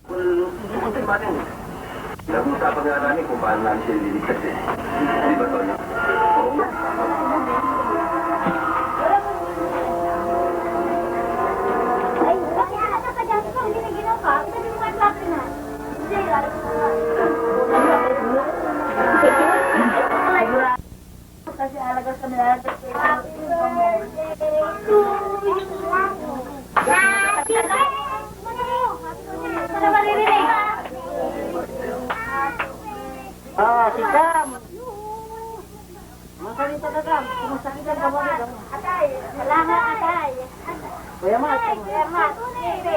Kunting batin. Nag-uusapan nga namin kung paano namin siya liligtas eh. Di ba, Tonya? Oo. Ay, bakit ka pa dyan? Ikaw, hindi na ginawa. Sabi mo ka't bakit na? Hindi, kasi alagas kami na Happy birthday to you. Ano maririnig? Si Cam. Masalita ka, Cam. Kumusta kita ka mo? Atay, salamat atay. Kuya Mat. Kuya Mat, Bibi,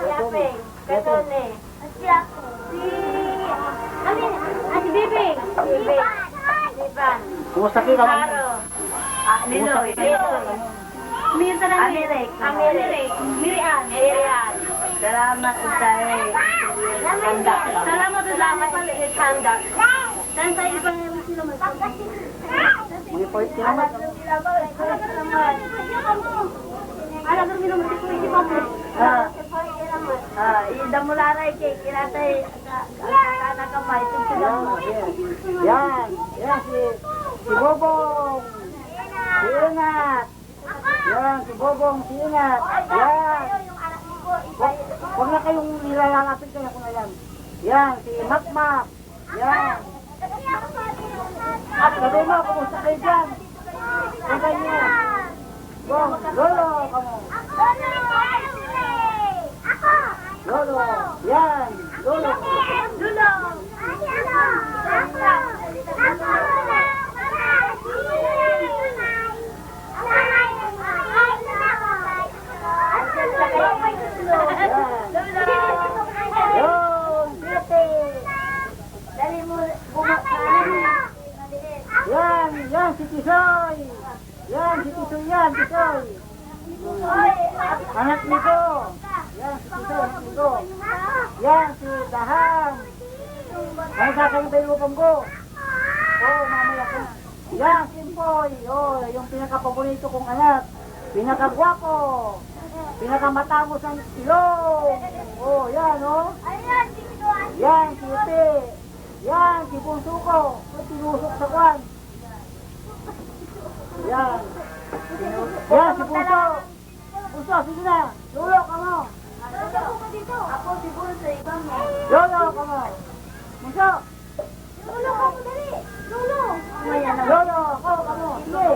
Yape, Katone. Si Bibi. Bibi. Ivan. Kumusta kita mo? Aro. Liloy. Minta na Amirik. Mirian. Salamat tayo. Handa. Salamat maliit handa. Dan sa ibang sila mag-salamat. Mga point salamat. Alam mo naman si Kuya Mamo. Ida mula ray kay kinatay anak kamay Yan si Bobong. Si Ingat. Yan, si Bobong, si Ingat. Yan. Huwag na kayong nilalapit kayo kung alam. Yan, si Makmak. Yan. Sabi mo, kumusta kayo dyan? Sabi niyo. Bong, Lolo, kamo. Lolo, yan. Lolo. Yan, si Tisoy. Yan, si Tisoy. Anak nito. Yan, si Tisoy, anak nito. Yan, si Dahang. Ano kakayong tayo upang ko? Mamaya ko. Yan, si Impoy. Yung pinaka-paborito kong anak. Pinaka-gwapo. Pinaka-matamos ng ilong. Yan, Yan, si Uti. Yan, si Bunso ko. Tinusok sa kwan. Yan. Yan, si Bunso. Bunso, sige na. Lolo ka mo. Ako si Bunso, ikaw mo. Lolo ka mo. Bunso. Lolo ka mo, dali. Lolo. Lolo, ako ka mo. Sige.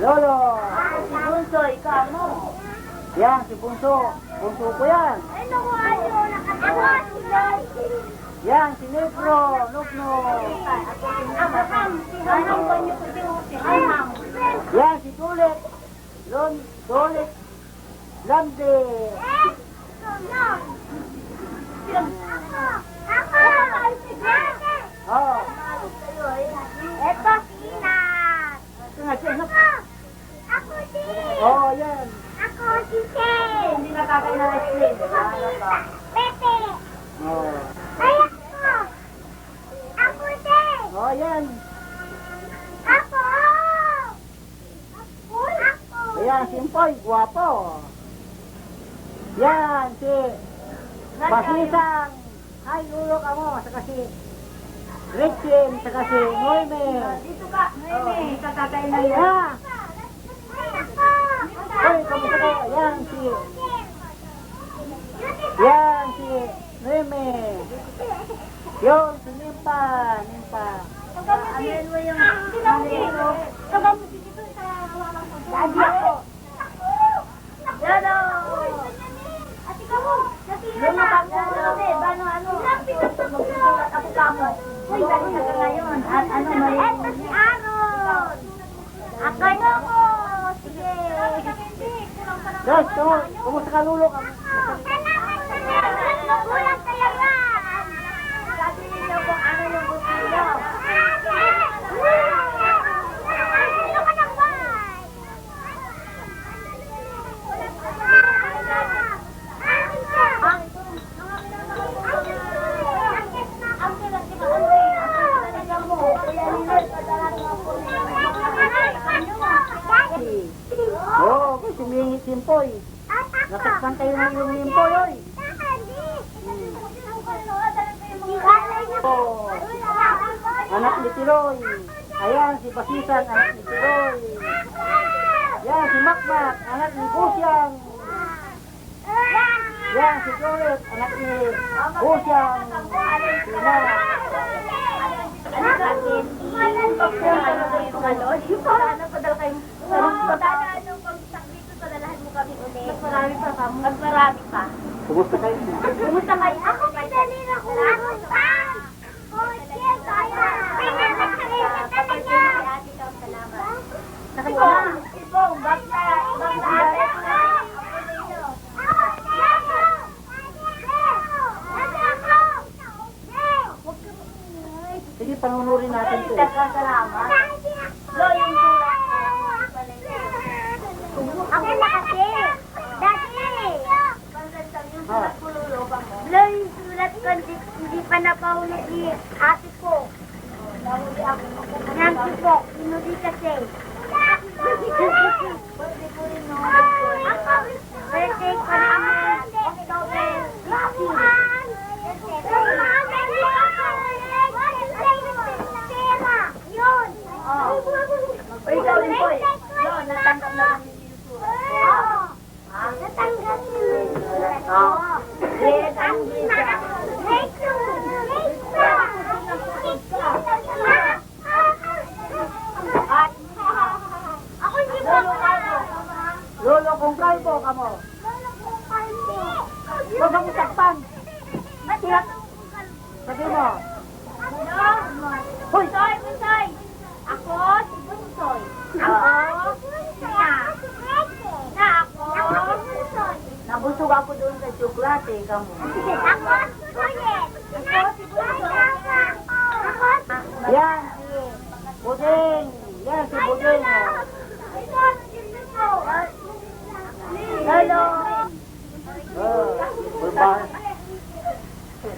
Lolo. Si Bunso, ikaw mo. Yan, si Bunso. Bunso ko yan. Ano ko ayo? Yan, si Negro. Nugno. Yan, si Tulit. Tulit. Lande. Eto, Sinat. Ako din. Yan. Ako si Ken. Hindi nakakain na ice cream. Pepe. Ay, ako. Ako din. Yan. Ako. Ayan, si Impoy. Guwapo. Yan, si Basisang. Ay, lulo ka mo. Saka si Gretchen. Saka si Noime. Dito ka. Hindi ka kakain na yan. Ha? Ay, kamusta ka? Yan, si Noime. Yun, si Nimpa. Amin mo yung manito. Kagamit dito sa hawakan ko. Lagi ako. Lolo. Ate ka mo. Lolo ka mo. Ano? Magsusulat ako ka mo. Uy, dali ka ngayon. At ano may... Eto si Aaron. Ako ko. Sige. Dos, kumusta ka lulo ka? Magulang kaya yan. Sabi niyo kung ano yung gusto niyo. Kasi may Simpoy. Natakpan kayo ng iyong limpo, yoy. Oh, anak ni Tiroy. Ayan, si Basisan, anak ni Tiroy. Yan, si Makmak, anak ni Busyang. Yan, si Jolet, anak ni Busyang. Sina. Magmarami pa. Kumusta kayo? Kumusta kayo? Ako madali na ko. Sige, panunurin natin ito. Salamat. Lo, yung tulak. Ako na kasi. Dati. Lo, yung sulat ko, hindi pa napahulog ni ate ko. Nanti po, hinuli kasi. Birthday ko naman, October 15. Yun. Uy, gawin ko eh. Lo, natanggap na kami yung sulat. Natanggap yung sulat. Oo. Grade ang visa. Grade 2. Ako hindi po Lolo, kung kalbo ka mo. Huwag kang usakpan. Sabi mo. Hoy! Bunsoy! Ako, si Bunsoy. Ako, na ako. Nabusog ako doon sa tsokolate, kamo. Ako, ulit. Ako, si Bunsoy. Ako, Yan, si Budeng. Yan, si Budeng. Lolo.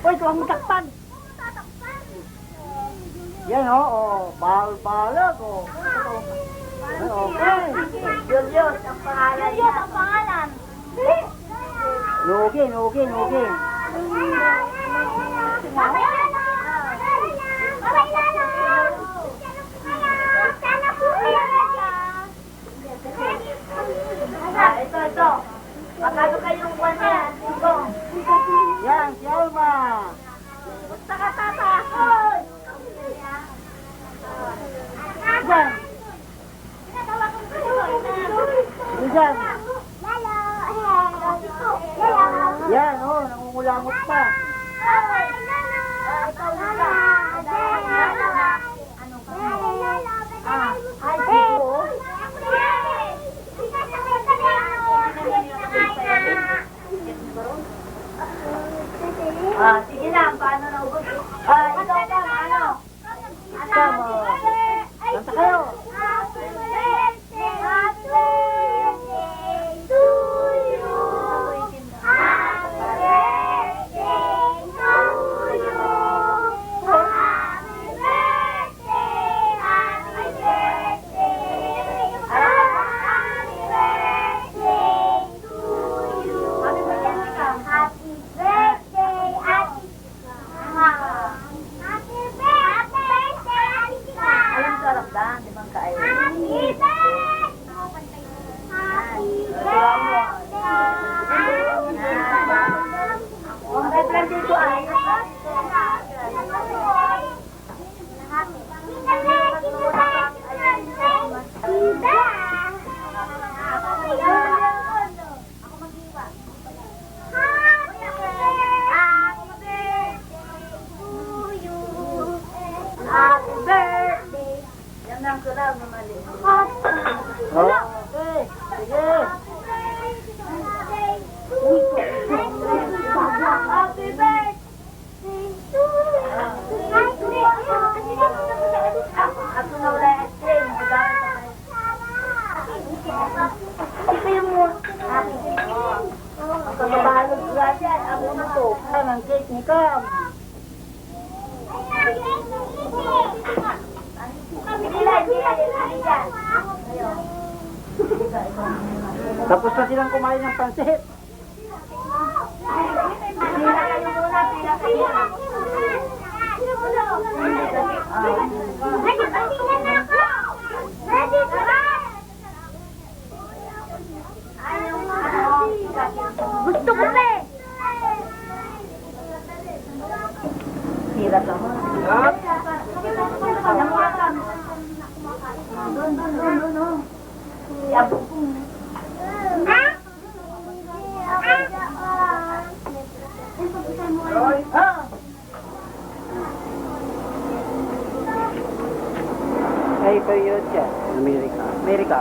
Uy, ito ang mutakpan. Yan, oo. Balag, oo. Okay. Julius, ang pangalan niya. Julius, ang pangalan. Nugi. Ito. Magkano kayong buwan niya? Yan, si Alma. Gusto ka tata? Hoy! Yan. Yan. Yan, oo. Nangungulamot pa. Sige na, paano na ubod? Ikaw ba, ano? Come on. Kanta kayo. Happy birthday to you. Happy birthday to you. Happy birthday, happy birthday. Happy birthday to you. Happy birthday, Ate. Happy birthday, Ate. Alam ka lang ba? Di ba ka ayaw? Happy birthday! Happy birthday! Ang birthday dito ay Happy birthday! Yan ang kulaw na mali. Okay. Sige. Happy birthday to you. Ako na wala ice cream. Ito yung mo. Ang kababalog sila dyan. Ako na to. Yan ang cake ni Cam. Tapos na silang kumain ng pansit. Pila kayo muna, pila kayo. Nagpatingin na ako! Ready ka ba? Ayaw mo. Gusto ko pa eh! Hirap ako. Doon. Yabok ko. Ha? Ay, period siya. Amerika. Amerika?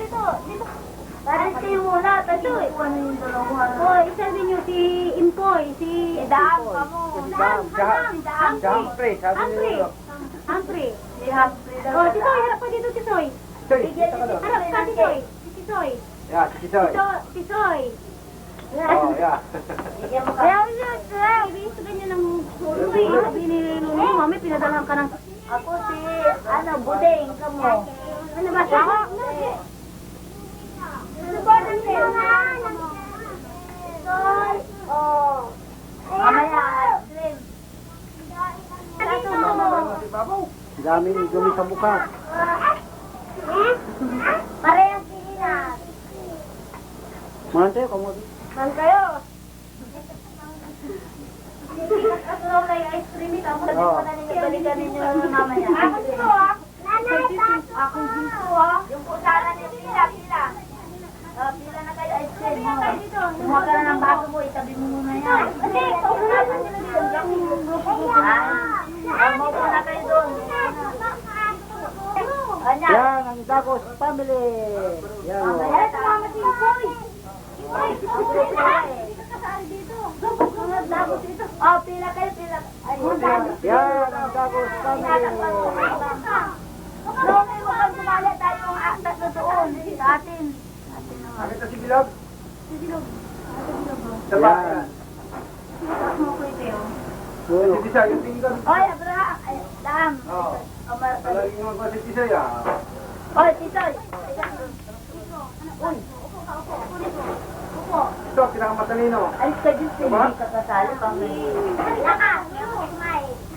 Dito. Parang kayo muna, tayo eh. Ano yung dalawa? Oh, isabi niyo si Impoy, si Daan pa mo. Humphrey, sabi niyo. Humphrey. Si Humphrey. Oh, Tisoy, harap pa dito, Tisoy. Harap ka, Tisoy. Si Tisoy. Yeah, si Tisoy. Tisoy. Oh, yeah. Ayaw niyo, sir. Ibig ganyan ng sulo eh. Sabi ni Lulu, mami, pinadalhan ka ng... Ako si, Budeng, kamo. Ano ba siya? Mamaya, Slim. Dami dumi sa mukha. Parehas sininas. Mante, kamu. Man kayo. Kasunod na yung ice cream ito. Ako sabi ko na ninyo, balikan ninyo mamaya. Ako dito ah. Ako dito ah. Yung putaran niyo, pila. Pila na kayo ice cream mo. Kumuha ka na ng bago mo, itabi mo muna yan. Kasi, putaran nyo na dito. Maupo na kayo doon. Yan, ang Dagos family. Yan. Mamaya, tumama si Boy. Oh, pila kayo. Yan, ang Dagos family. Noong may mukhang sumali tayo ang tatlo doon sa atin. Nakita si Bilog? Si Bilog. Yan. Mo ko ito. Bueno. Si Tisa, yung tinggan. Oy, Abraham. Ay, Dam. Oo. Palagi naman ba si Tisa ya? Oy, Tisoy. Uy. Upo. Ito, pinakamatalino. Alis ka dito, hindi ka kasali pang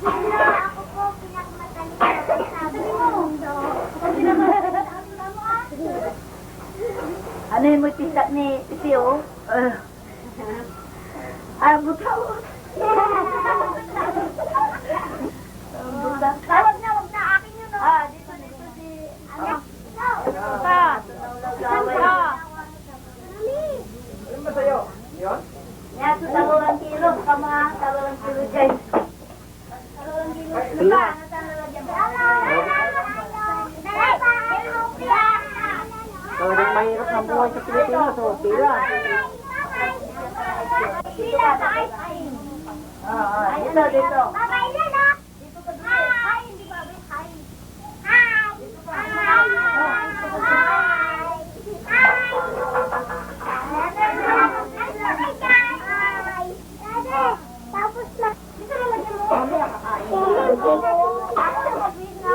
Ako po, pinakamatalino. Sabi mo. Ano yung may pisak ni Pio? Butaw. Wag na, akin yun. Dito si... Ano? Ano ba sa'yo? Yun? Yan, so 2 kilo. Kama, 2 kilo dyan. 2 kilo. Ano ba? Ano talaga dyan? So, mahirap ng buhay sa Pilipinas. So, pila. Dito.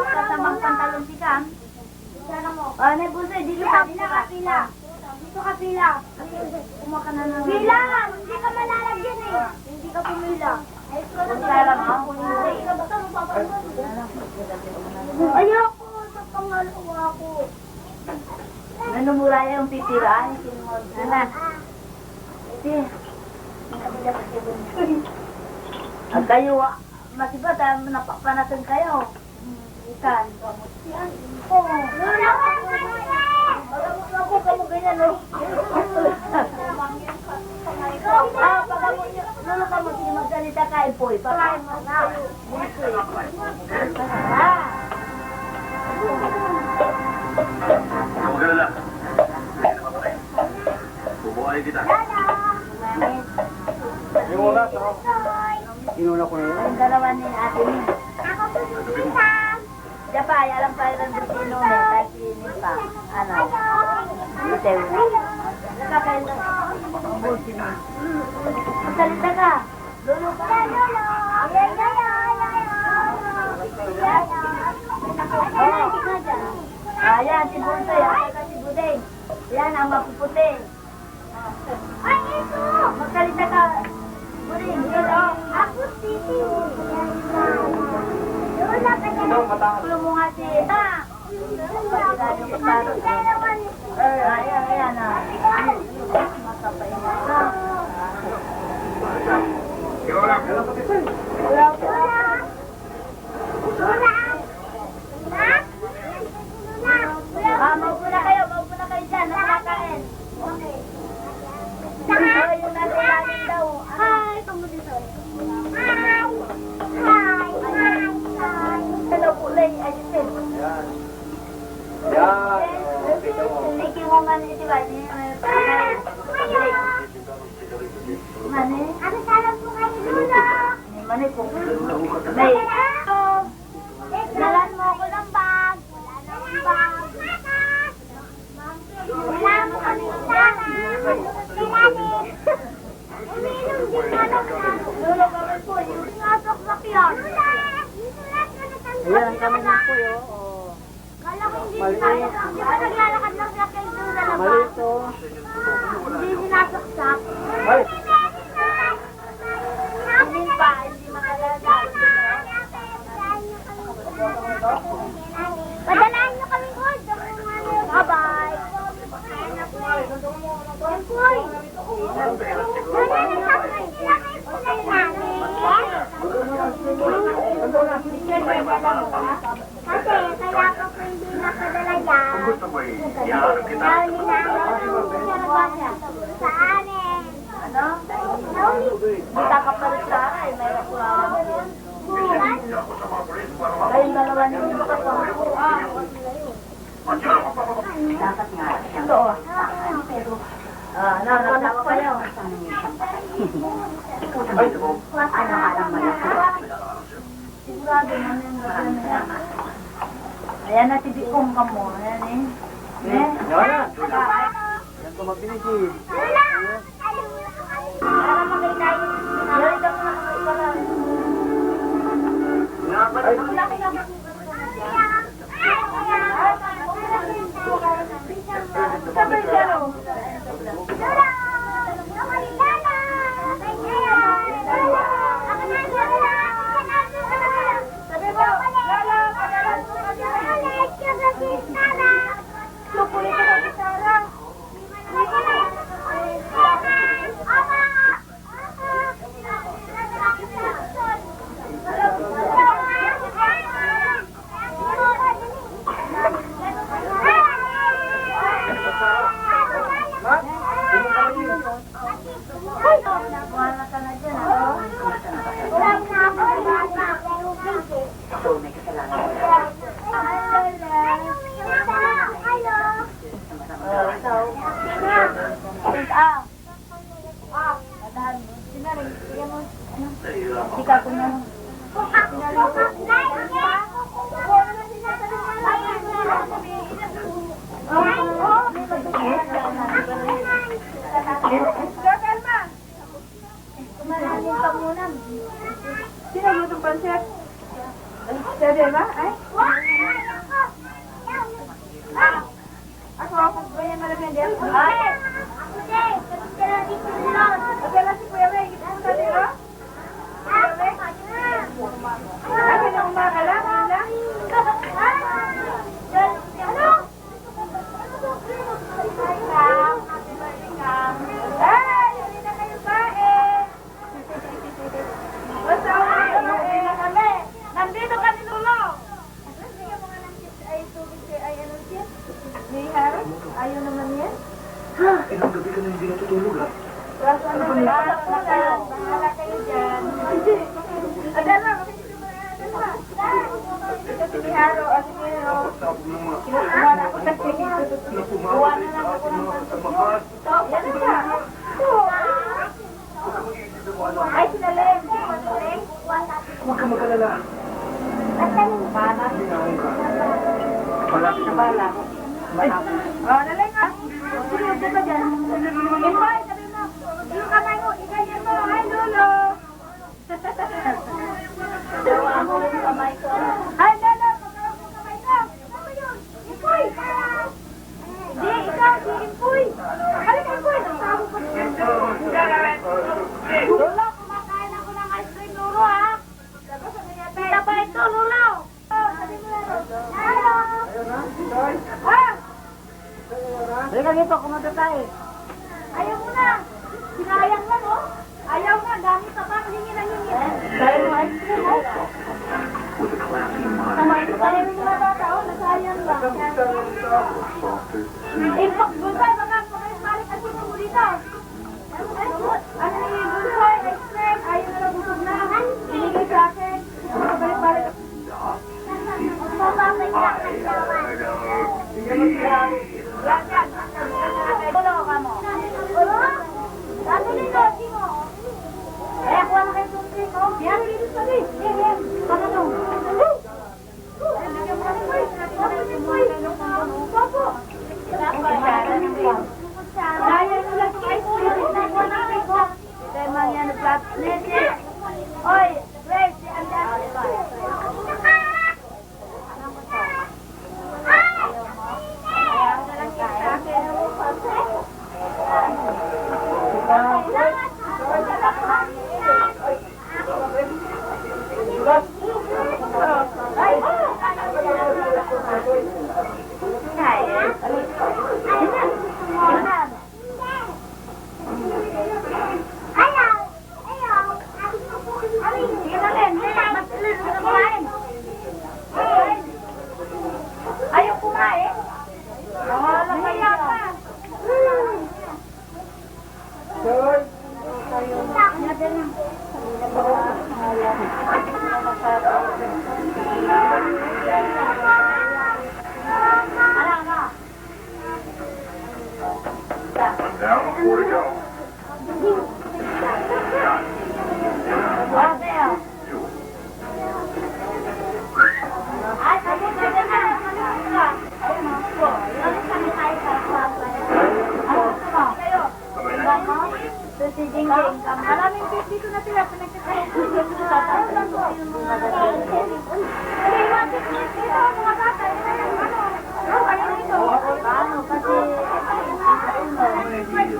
Katamang pantalon si Cam. Ano po sa'yo? Dito ka pila. Dito ka pila. Kumuha ka na ng... Pila! Hindi ka malalagyan eh. Hindi ka pumila. Magkalang ako. Ayoko. Sa pangalawa ko. Nanumura yung pipiraan. Ano? Ito. At kayo, masiba tayo napapanasan kayo. Ikan. Lola, ako kamo ganyan, no? Pagkamot nyo, Lola, kamo, sige magsalita ka, Ipoy. Pakain mo na. Huwag ka na lang. Hindi na mapatay. Bubuhayin kita. Yung una, so. Inuna ko na yun. Ang dalawa ni ate ni. Ako po si Sam. Japay, alam pa rin ang dito nung kasi pa. Ano? Ito. Nakakaila. Ang busi mo. Magsalita ka. Lolo ka. Lolo. Ayan, si Bunsoy. Ayan, si Budeng. Yan ang mapuputi. Ay, ito! Magsalita ka. Muling, ito. Ako, Titi. Lola, tulong mo nga si Ita. Ayan na. Makapaingat na. Maupuna kayo dyan. Nakakain. Okay. Yung nasa namin daw. Hi, tumuloy daw. Hi. Hello, kulay. Ayusin. Niki mo man iti ba? Mane? Ano salam po kayo, Lula? Mane po. May. Dalan mo ko ng bag. Wala mo kami ng bag. Uminom din ka lang na. Lula kami po. Yung nasok sa piyak. Ayan, kami din po yun. Kala ko hindi sinasaksak. Di ba naglalakad lang siya kay Lula na ba? Mali ito. Hindi sinasaksak. Ay! Hindi pa. Hindi makalagal. Padalaan nyo kami ko. Bye-bye. Empoy. Kasi kaya ko po hindi nakadala yan. Gusto mo iharap kita. Sa amin. Ano? Hindi kakapalit sa akin. May reklamo din. Kayong dalawa niyo yung kapatid. Dapat nga. Ito. Narasawa kayo. Ano alam mo yan? Sigurado naman yung gagawin. Ayan na, tibikong ka mo. Ayan eh. Yan na. Yan ko mabinisin. Para magkikain. Yan ka muna magkikain. Sabay siya, no? Ilang gabi ka na hindi natutulog, ha? Bahala kayo dyan. Sige, Haro. Sige, Haro. Kinukuha na ako sa sige. Kuha na lang ako ng pagkakas. Yan na. Ay, sinalim. Huwag ka mag-alala. Bala. Malapit na bala. Nalang nga. Sino ka dyan? Impay, sabi mo. Yung kamay mo, ikanyan mo. Hi, Lolo. Dawa mo yung kamay ko. Hi, Lolo. Pagkaroon mo kamay ko. Ano yun? Impay. Di, ikaw, si Impay. Halika dito, kumanta tayo. Ayaw mo na. Sinayang na, no? Ayaw na. Gamit pa pa. Hingi na hingi. Dahil mo ice cream, oh. With a classy mind. Dahil mo na bata, oh. Nasayang lang. Softer, Impact bulsay, mga balik at sino mo dito. Ano ni bulsay, ice cream. Ayaw na busog na. Binigay sa akin. Balik-balik. Mapapay ka. Tulo ka mo. Tulo? Ano ni Lodi mo? Eh, kuha na kayo tungkol ko. Yan, dito sa rin. Yan. Ano no? Popo. Daya nyo lang yung ice cream. Nakuha na kayo ko. Ito yung mga yan nag-flat. Nese. Oy, Grace, si Andyan. Ayaw kumain. Nahiya pa. Now, more to go. Si Jingjing, maraming fish dito na sila. Pinagkakaroon ko sa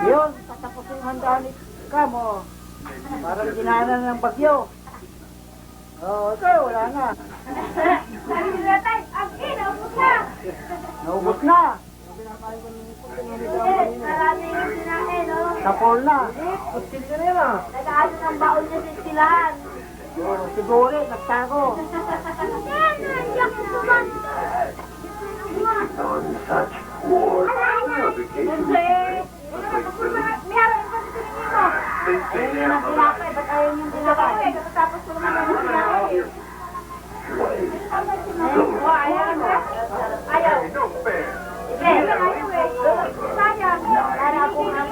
Yun, patapos yung handaan ni Kamo. Parang ginanan ng bagyo. Oo, ito, wala na. Naubos na. Tapol na. Kutin ka nila. Nag-aano ng baon niya sa istilahan. Siguro, nagtago. On such war. Meron pa sa tingin mo. Ayun ang tinapay, ba't ayaw niyong tinapay? Tapos ko naman ang tinapay. Ayaw na. Ayaw. No fair. Sayang. Para akong ang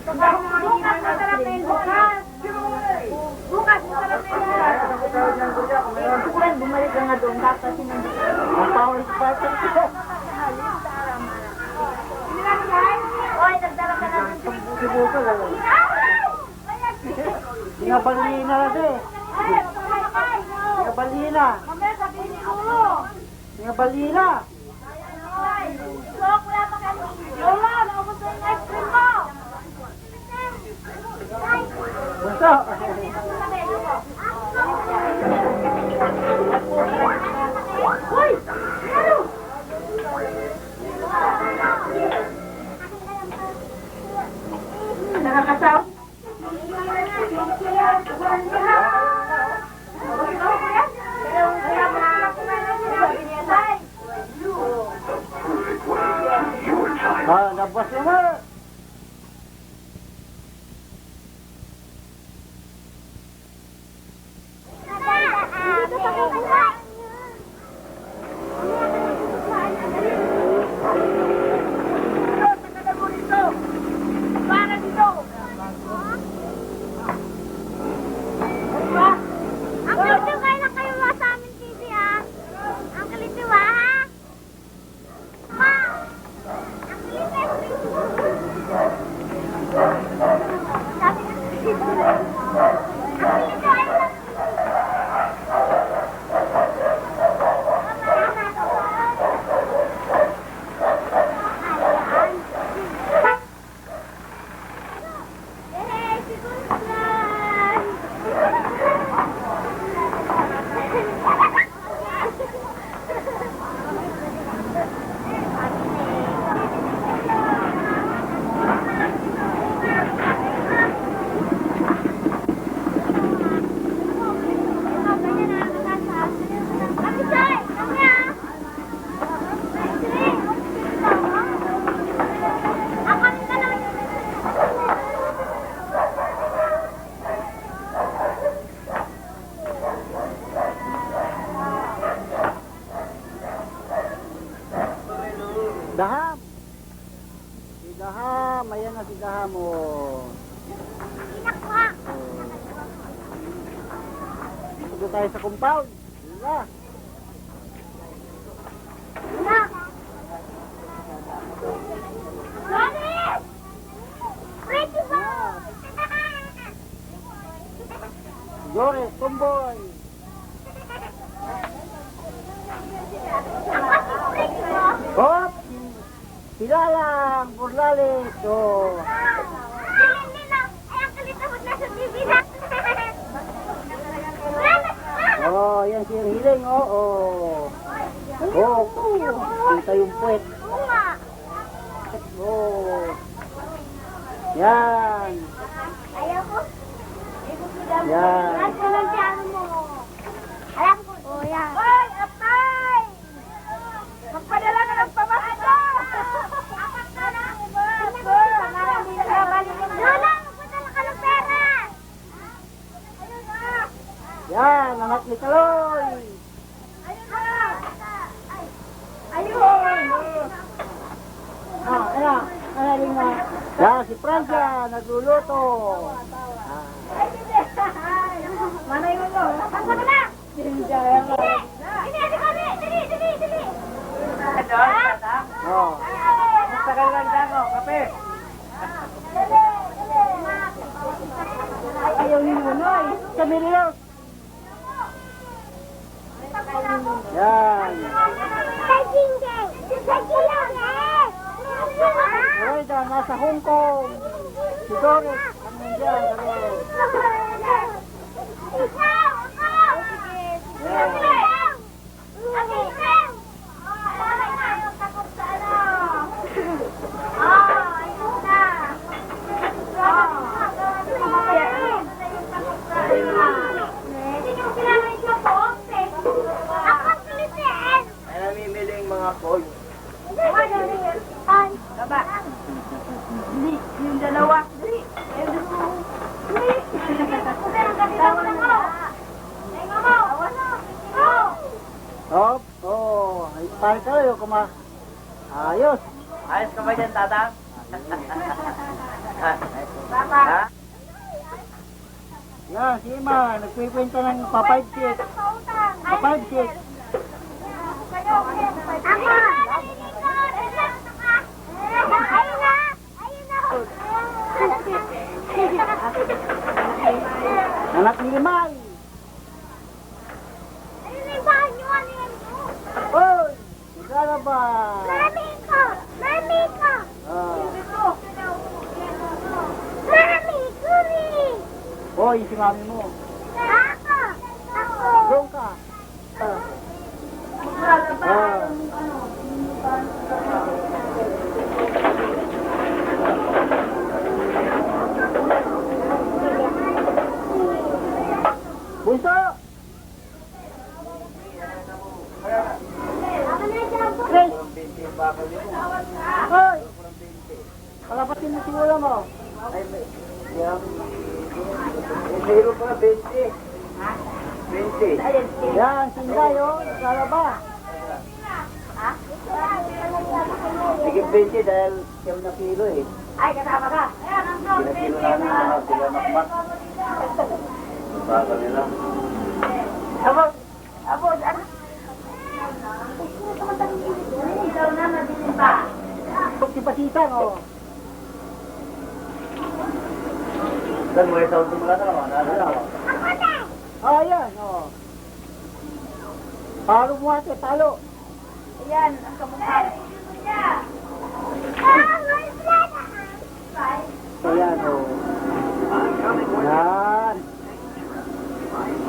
bukas masarapin. Bukas masarapin. Bumalik ka nga doon. Tapos sinunod. Ang power spartan ko. Oy, nagdala ka natin. Siguro ka lang. Sinabalina na eh. Sinabalina. Mamaya sabihin ni Ulo. Sinabalina. Sok, wala pa kayo. Lola, naubos na yung ice cream mo. Basta. Hoy! Ano? Nakakasaw? Labas naman. Daham. Si Daham. Ayan na si Daham. Oh. Inakuha. Dito tayo sa compound. Wala. Na. Joris! Ready ba? Joris, Tumboy. Ready ba? Hop! Silalang, Burlalit. Oh. Hindi na. Ay, ang kalit na nasa TV na. Oh, yan si Hiling. Oh, oh. Oh, kita yung puwet. Oo nga. Oh. Yan. Ayaw ko. Yan. Alam ko lang si ano mo. Alam ko. Oh, yan. Hoy, apay! Magpadala ka ng pamasko! Apat na lang. Lola, magpadala ka ng pera! Ayun na! Yan, anak ni Kaloy. Ayun na! Ayun! Ah, ayan. Ayan na. Yan, si Francia, nagluluto. Ah. Manay mo mo. Pasa ka na! Dili, dili! Oh. Tagal lang ako, kape. Ayaw ni Nunoy. Sa Mirios. Yan. Roida, nasa Hong Kong. Si Doris, ang nandiyan. Ay, namimiling mga coins. Baba. Dili, yung dalawa. Dili. Dili. Tawa mo. Tawa mo. Hop. Oh. Ay, pare ka kayo. Ayos. Ayos ka ba dyan, tatang? Baba. Ha? Yan, si Ima. Nagpikwenta ng pa-5-6. Pa-5-6. Ako. Ayun na. Anak ni Limay. Ayun na yung bahay niyo. Ano yan? Hoy! Magkala ba? Mami ko. Mami ko. Ah. Mami ko rin. Hoy, si mami mo. Ako. Ako. Doon ka. Ah. Ah. Bunso! Grace! Hoy! Palapatin mo si ulam mo. Mayroon pa 20. 20. Yan, sinday oh. Naglalaba. Sige 20 dahil 7 kilo eh. Ay, kasama ka. Ayan, ang Pinakilo namin mga sila nakmak. Bago nila. Abo, ano? Ikaw na, mabilis pa. Si Pasitan oh. Dan mulai tahun semula kan mana ada. Ah, yan oh. Palo mo ate, palo. Ayan, ang kamukha. Ayan oh. Yan.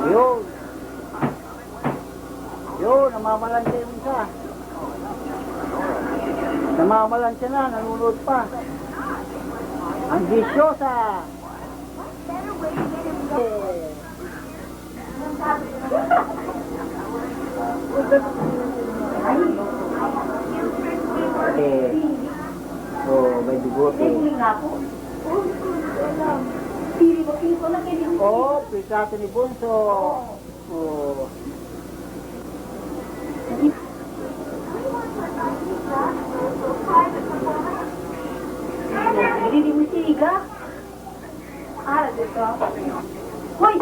Yun. Yun, namamalansya yung isa. Namamalansya na, nalunod pa. Ang bisyosa. Oh, may bigote. Oh, pisato ni Bunso. Oh. Hoy!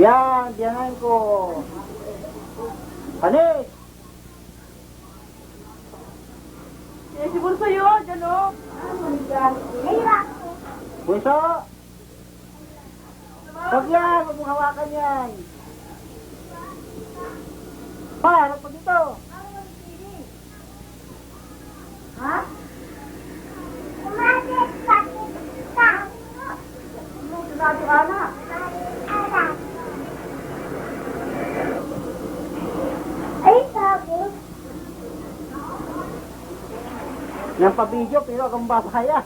Yan, diyanan ko. Panis! Siguro sa'yo, dyan o. Puso! Huwag yan, huwag mong hawakan yan. Pa, harap pa dito. Ha? Sinabi ka na. Ay, sabi. Yan pa video, pero akong babayan.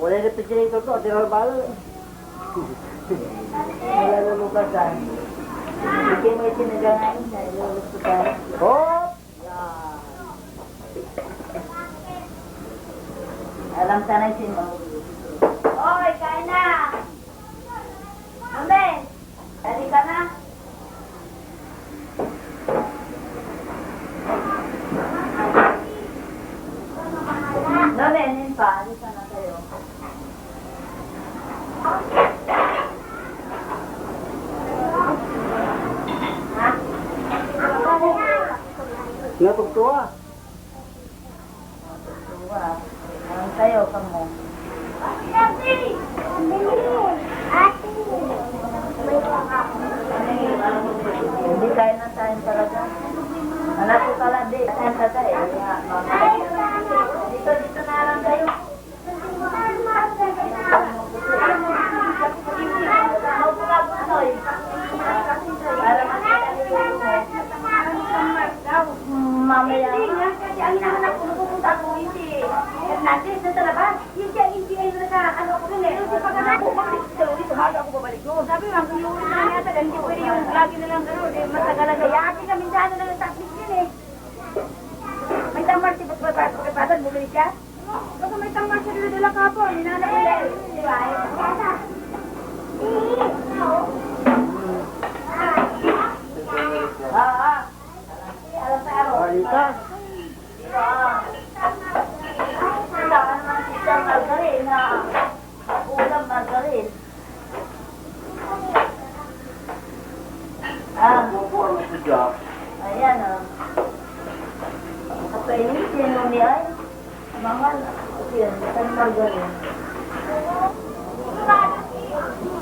Wala na refrigerator to, di ba balo? Wala na lukasan. Hindi mo itinagain na ilulusutan. Hop! Alam sanay sino. Oy, kain na. Mami, dali ka na. Nolenin pa, alisa na kayo. Ha? Natugtuwa. Tuwa. Alam kayo, kamo. Hindi kain na tayo talaga. Anak ko pala, di. Kain ka tayo. Dito na lang kayo. Mamaya. Hindi nga, kasi ang hinahanap ko, pupunta ako hindi. Natin, sa labas. Hindi ang NBI na sa ano ko rin eh. Kasi pag anak ko, bakit sa ulit, umaga ako babalik doon. Sabi nga, kung yung na yata, hindi pwede yung lagi na lang gano'n. Eh, matagalan na. Yaki kami dyan na lang ang tapis din eh. May tamar, si Pagpapatan, bumili siya. Baka may tamar siya dito dala ka po. Ninanap ko lang. Di ba? Alam sa araw. Halika. Kailangan naman siya margarin na ulam margarin. Ayan o. Kapainitin mo niya ay mahal. Yan, isang margarin.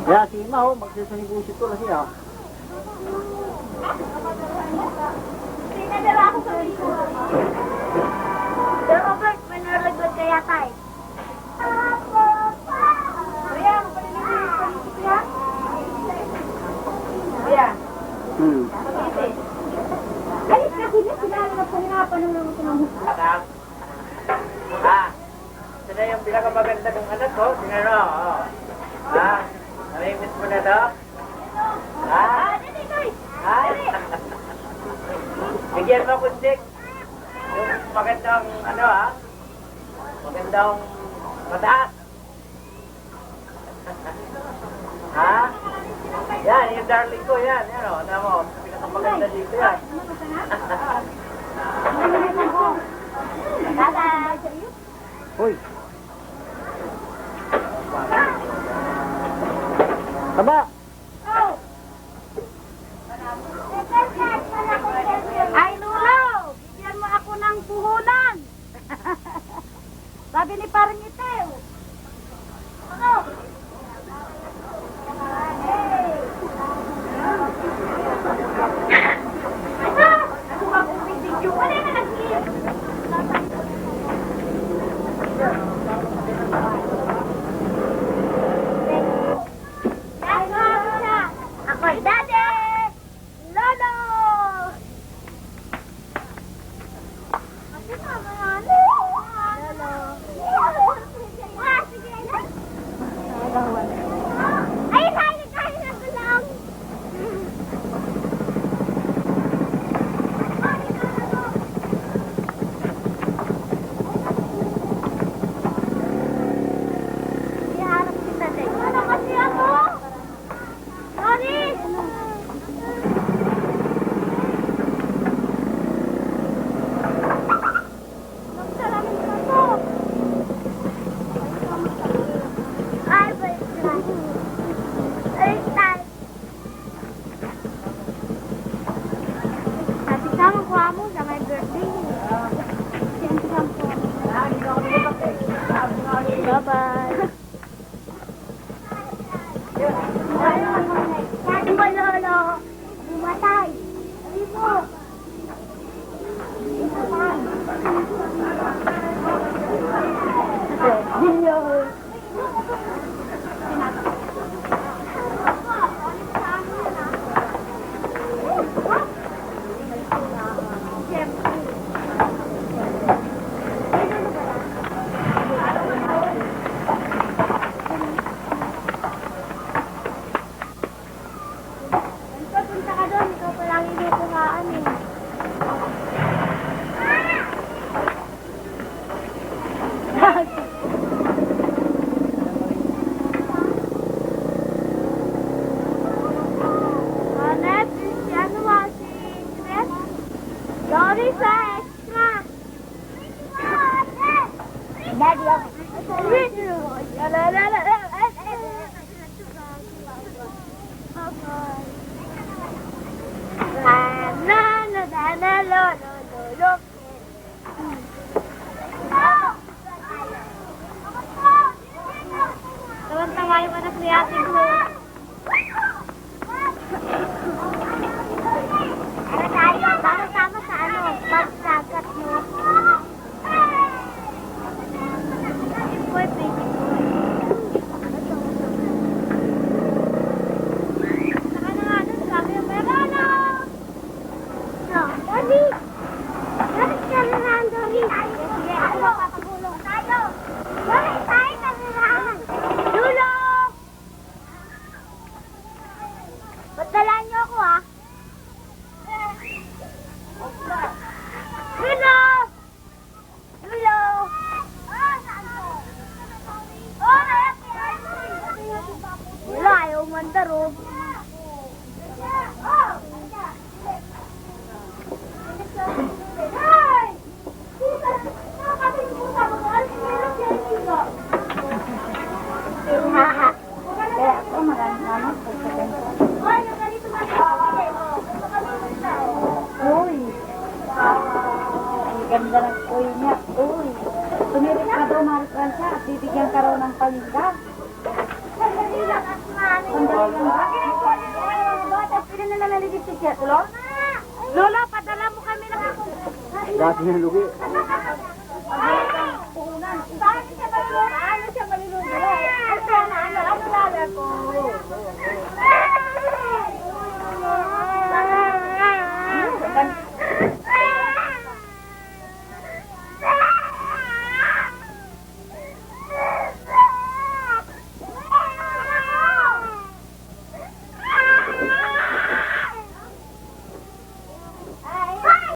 Kaya si Ima, oh, magsisanigusit ko na siya. Pinadala ako sa dito. Pero Robert, may nalaglag kaya tayo. Kuya, magpalilig kuya. Kuya. Ay, kasi na sila na panirapan ng mga pinamukha. Anak. Sino yung pinakamaganda ng anak ko? Sino? Namimit mo na to? Dali, guys. Bigyan mo kustik. Yung magandang, magandang mataas. Yan, yung darling ko, yan. Yan o, alam mo, pinakamaganda dito yan. Uy. Taba. Ay, Lulo! Bigyan mo ako ng puhunan! Sabi ni parang Itew. Ano? Hey! Bye-bye. Sabi mo, Lolo. Bumatay. Sabi mo. Punta ka doon, ikaw pa lang inukuhaan eh. Hanep, si ano ba? Si Beth? Sorry sa extra. Daddy, Tawang-tawa yung anak ni Ate Glo. Para tama sa ano, pagsagat mo. Boy, baby boy. Saka na nga doon, sabi yung meron. No, Daddy! Bakit ka na nandun? Sige, ako mapapagulong tayo. Bakit tayo naglalaan? Tulong! Pagdalaan niyo ako, ha? Hello! Hello! Wala, ayaw mandar, oh. Kaya ako maraming naman pagkakanta. Uy! Ang ganda ng uy niya. Uy! Tumirik ka daw, Maricel siya. At bibigyan ka raw ng palinda. Sandali lang ba? Tapos pili na lang naligid si Jet, Lolo? Lolo, padala mo kami ng ako. Dati yung lugi. Paano siya malulugi?